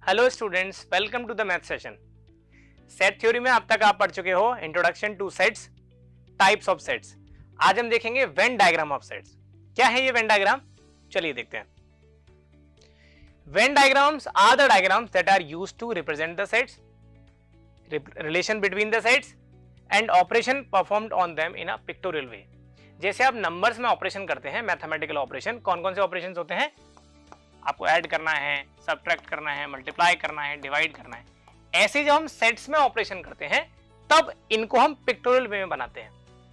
Hello students, welcome to the math session. Set theory में अब तक आप पढ़ चुके हो introduction to sets, types of sets. आज हम देखेंगे वेन डायग्राम ऑफ सेट्स। क्या है ये वेन डायग्राम, चलिए देखते हैं। Venn diagrams are the diagrams that are used to represent the sets, relation between the sets and operation performed on them in a pictorial way. जैसे आप numbers में operation करते हैं, मैथमेटिकल ऑपरेशन, कौन कौन से ऑपरेशंस होते हैं? आपको ऐड करना है, सबट्रैक्ट करना है, मल्टीप्लाई करना है, डिवाइड करना है। ऐसे जब हम सेट्स में ऑपरेशन करते हैं तब इनको हम पिक्टोरियल वे में बनाते हैं।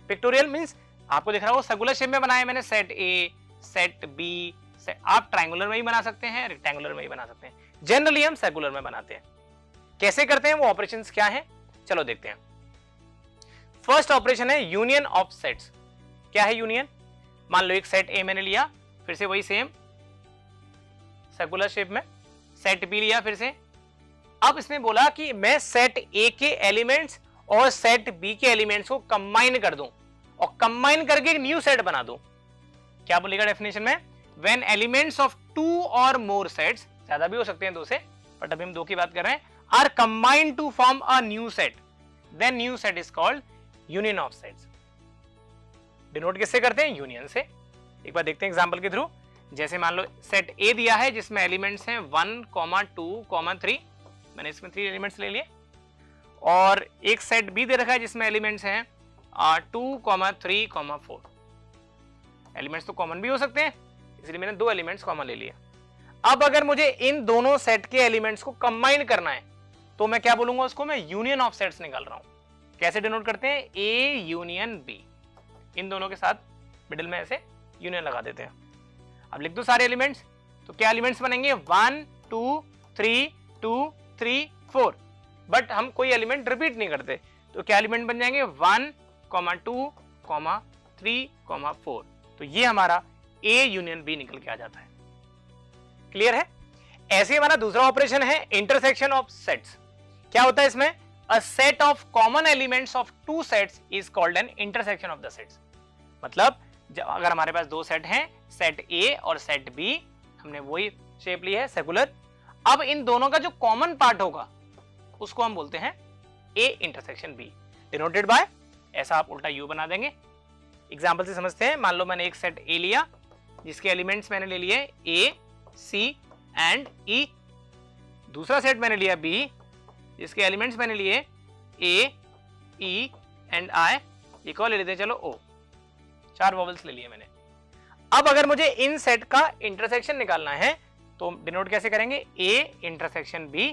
पिक्टोरियल मींस आपको दिख रहा हो सर्कुलर शेप में बनाया मैंने, सेट ए, सेट बी। आप ट्रायंगुलर में भी बना सकते हैं, रेक्टेंगुलर में भी बना सकते हैं। जनरली हम सर्कुलर में बनाते हैं। कैसे करते हैं, वो ऑपरेशंस क्या हैं, चलो देखते हैं। फर्स्ट ऑपरेशन है यूनियन ऑफ सेट्स। क्या है यूनियन? मान लो एक सेट ए मैंने लिया, फिर से वही सेम सर्कुलर शेप में सेट बी लिया फिर से। अब इसने बोला कि मैं सेट ए के एलिमेंट्स और सेट बी के एलिमेंट्स को कंबाइन कर दूं और कंबाइन करके एक न्यू सेट बना दूं। क्या बोलेगा डेफिनेशन में? व्हेन एलिमेंट्स ऑफ टू और मोर सेट्स, ज्यादा भी हो सकते हैं दो से, बट अभी हम दो की बात कर रहे हैं, are combined to form a new set, then new set is called union of sets. Denote किससे करते हैं? यूनियन से। एक बार देखते हैं एग्जांपल के थ्रू। जैसे मान लो सेट ए दिया है जिसमें एलिमेंट्स हैं 1, 2, 3। मैंने इसमें 3 एलिमेंट्स ले लिए। और एक सेट बी दे रखा है जिसमें एलिमेंट्स हैं 2, 3, 4। एलिमेंट्स तो कॉमन भी हो सकते हैं, इसलिए मैंने 2 एलिमेंट्स कॉमन ले लिए। अब अगर मुझे इन दोनों सेट के एलिमेंट्स को कंबाइन करना है तो मैं क्या बोलूंगा? उसको मैं यूनियन ऑफ सेट्स निकाल रहा हूं। कैसे डिनोट करते हैं? A union B. इन दोनों के साथ मिडिल में ऐसे यूनियन लगा देते हैं। अब लिख दो सारे एलिमेंट्स, तो क्या एलिमेंट्स बनेंगे? 1, 2, 3, 4। बट हम कोई एलिमेंट रिपीट नहीं करते, तो क्या एलिमेंट बन जाएंगे? 1, 2, 3, 4। तो ये हमारा ए यूनियन बी निकल के आ जाता है। क्लियर है? ऐसे हमारा दूसरा ऑपरेशन है इंटरसेक्शन ऑफ सेट्स। क्या होता है इसमें? A set of common elements of two sets is called an intersection of the sets. मतलब अगर हमारे पास दो सेट हैं, सेट ए और सेट बी, हमने वही शेप ली है सर्कुलर। अब इन दोनों का जो कॉमन पार्ट होगा उसको हम बोलते हैं A intersection B, denoted by, ऐसा आप उल्टा यू बना देंगे। एग्जांपल से समझते हैं। मान लो मैंने एक सेट ए लिया जिसके एलिमेंट्स मैंने ले लिए ए, सी एंड ई। दूसरा सेट मैंने लिया बी जिसके एलिमेंट्स मैंने लिए ए, ई एंड आई। एक और ले लेते हैं, चलो ओ। 4 वॉवल्स ले लिए मैंने। अब अगर मुझे इन सेट का इंटरसेक्शन निकालना है तो डिनोट कैसे करेंगे? A intersection B.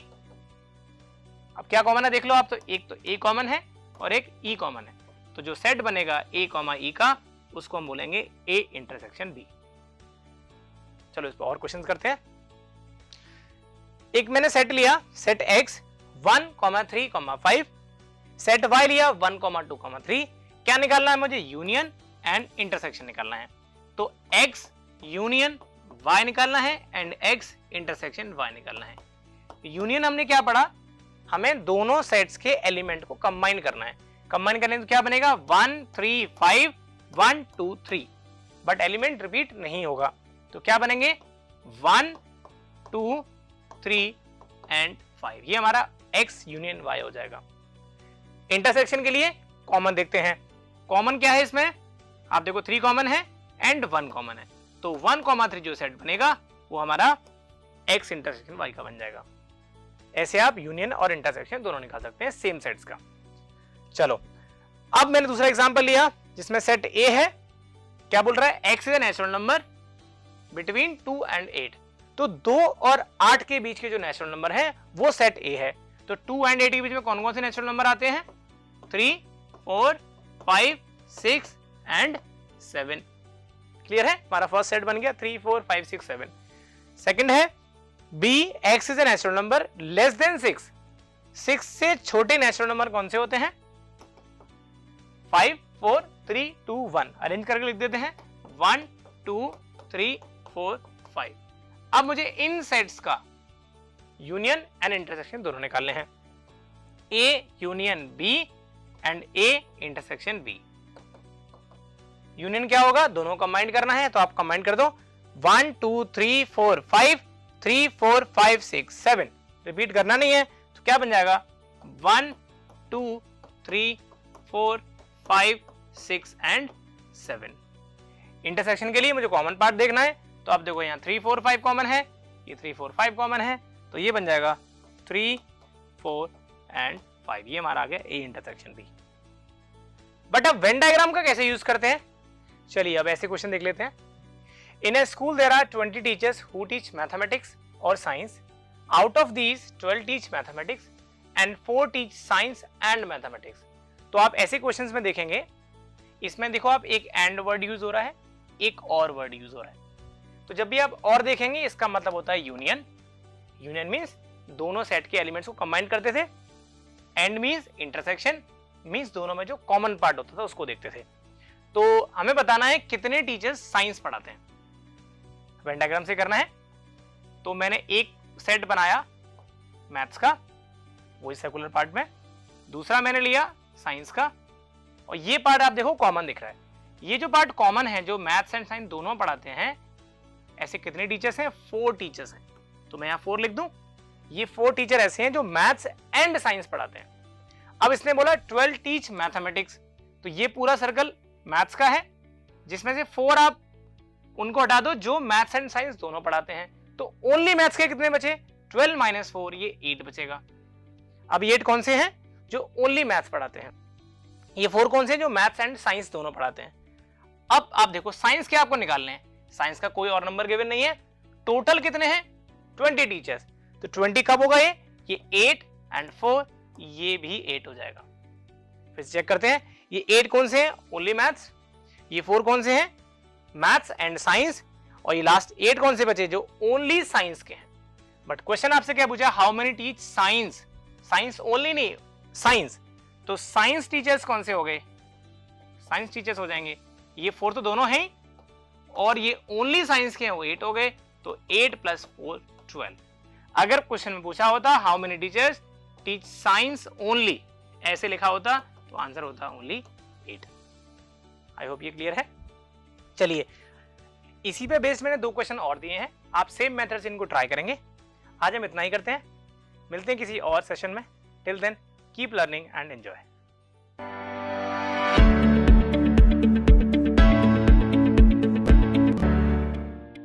अब क्या कॉमन है देख लो आप, तो एक तो ए कॉमन है और एक ई कॉमन है, तो जो सेट बनेगा ए कॉमा ई का उसको हम बोलेंगे ए इंटरसेक्शन बी। चलो इस पर और क्वेश्चंस करते हैं। एक मैंने सेट लिया, सेट एक्स 1, 3, 5। सेट वाई लिया 1, 2, 3। क्या निकालना है मुझे? यूनियन एंड इंटरसेक्शन निकालना है। तो x यूनियन y निकालना है एंड x इंटरसेक्शन y निकालना है। यूनियन हमने क्या पढ़ा? हमें दोनों सेट्स के एलिमेंट को कंबाइन करना है। कंबाइन करने तो क्या बनेगा? 1, 3, 5, 1, 2, 3। बट एलिमेंट रिपीट नहीं होगा, तो क्या बनेंगे? 1, 2, 3 एंड 5। ये हमारा x यूनियन y हो जाएगा। इंटरसेक्शन के लिए कॉमन देखते हैं। कॉमन क्या है इसमें? आप देखो 3 कॉमन है एंड 1 कॉमन है, तो 1, 3 जो सेट बनेगा वो हमारा x इंटरसेक्शन y का बन जाएगा। ऐसे आप यूनियन और इंटरसेक्शन दोनों निकाल सकते हैं सेम सेट्स का। चलो अब मैंने दूसरा एग्जांपल लिया जिसमें सेट A है। क्या बोल रहा है? x is a natural number between 2 and 8। तो 2 और 8 के बीच के जो नेचुरल नंबर है वो सेट A है। तो 2 एंड 8 के बीच में कौन कौन से नेचुरल नंबर आते हैं? 3, 4, 5, 6 एंड 7। क्लियर है? हमारा फर्स्ट सेट बन गया 3, 4, 5, 6, 7। सेकंड है B, x is a natural number less than 6। 6 से छोटे नेचुरल नंबर कौन से होते हैं? 5, 4, 3, 2, 1। अरेंज करके लिख देते हैं 1, 2, 3, 4, 5। अब मुझे इन सेट्स का यूनियन एंड इंटरसेक्शन दोनों निकालने हैं। A union B and A intersection B। Union क्या होगा, दोनों कंबाइन करना है, तो आप कंबाइन कर दो 1 2 3 4 5 3 4 5 6 7, रिपीट करना नहीं है, तो क्या बन जाएगा 1 2 3 4 5 6 एंड 7। इंटरसेक्शन के लिए मुझे कॉमन पार्ट देखना है, तो आप देखो यहाँ 3 4 5 कॉमन है, ये 3 4 5 कॉमन है, तो ये बन जाएगा 3 4 एंड 5, ये हमारा आ गया A इंटरसेक्शन B। बट अब वेन डायग्राम का कैसे यूज करते हैं, चलिए अब ऐसे क्वेश्चन देख लेते हैं। In a school there are 20 teachers who teach mathematics और science, out of these 12 teach mathematics and 4 teach science and mathematics. तो आप ऐसे क्वेश्चंस में देखेंगे, इसमें देखो आप एक एंड वर्ड यूज हो रहा है, एक और वर्ड यूज हो रहा है, तो जब भी आप और देखेंगे इसका मतलब होता है यूनियन। यूनियन मींस दोनों सेट के एलिमेंट्स को कंबाइन करते थे, एंड मींस इंटरसेक्शन मींस दोनों में जो कॉमन पार्ट होता था उसको देखते थे। तो हमें बताना है कितने टीचर्स साइंस पढ़ाते हैं, वेन डायग्राम से करना है। तो मैंने एक सेट बनाया मैथ्स का, वही सर्कुलर पार्ट में, दूसरा मैंने लिया साइंस का, और ये पार्ट आप देखो कॉमन दिख रहा है। ये जो पार्ट कॉमन है, जो मैथ्स एंड साइंस दोनों पढ़ाते हैं, ऐसे कितने टीचर्स हैं, 4 टीचर्स हैं, तो मैं यहाँ 4 लिख दूं। ये 4 टीचर ऐसे हैं जो मैथ्स एंड साइंस पढ़ाते हैं। अब इसने बोला 12 टीच मैथमेटिक्स, तो ये पूरा सर्कल मैथ्स का है, जिसमें से 4 आप उनको हटा दो जो मैथ्स एंड साइंस दोनों पढ़ाते हैं, तो ओनली मैथ्स के कितने बचे, 12 माइनस 4, ये 8 बचेगा। अब ये 8 कौन से हैं, जो ओनली मैथ्स पढ़ाते हैं, ये 4 कौन से हैं जो मैथ्स एंड साइंस दोनों पढ़ाते हैं। अब आप देखो साइंस के आपको निकालने हैं, साइंस का कोई और नंबर गिवन नहीं है, टोटल कितने हैं 20 टीचर्स, तो 20 कब होगा, ये 8 एंड 4, ये भी 8 हो जाएगा। फिर चेक करते हैं, ये 8 कौन से हैं, ओनली मैथ्स, ये 4 कौन से हैं, मैथ्स एंड साइंस, और ये लास्ट 8 कौन से बचे, जो ओनली साइंस के हैं। बट क्वेश्चन आपसे क्या पूछा, how many teach science, science only नहीं, साइंस, तो साइंस टीचर्स कौन से हो गए, साइंस टीचर्स हो जाएंगे, ये 4 तो दोनों हैं, और ये ओनली साइंस के हैं, वो 8 हो गए, तो 8 + 4 12। अगर क्वेश्चन में पूछा होता how many teachers teach science only, ऐसे लिखा होता, तो आंसर होता ओनली 8। आई होप ये क्लियर है। चलिए इसी पे बेस्ड मैंने 2 क्वेश्चन और दिए हैं, आप सेम मेथड से इनको ट्राई करेंगे। आज हम इतना ही करते हैं, मिलते हैं किसी और सेशन में। Till then keep learning and enjoy.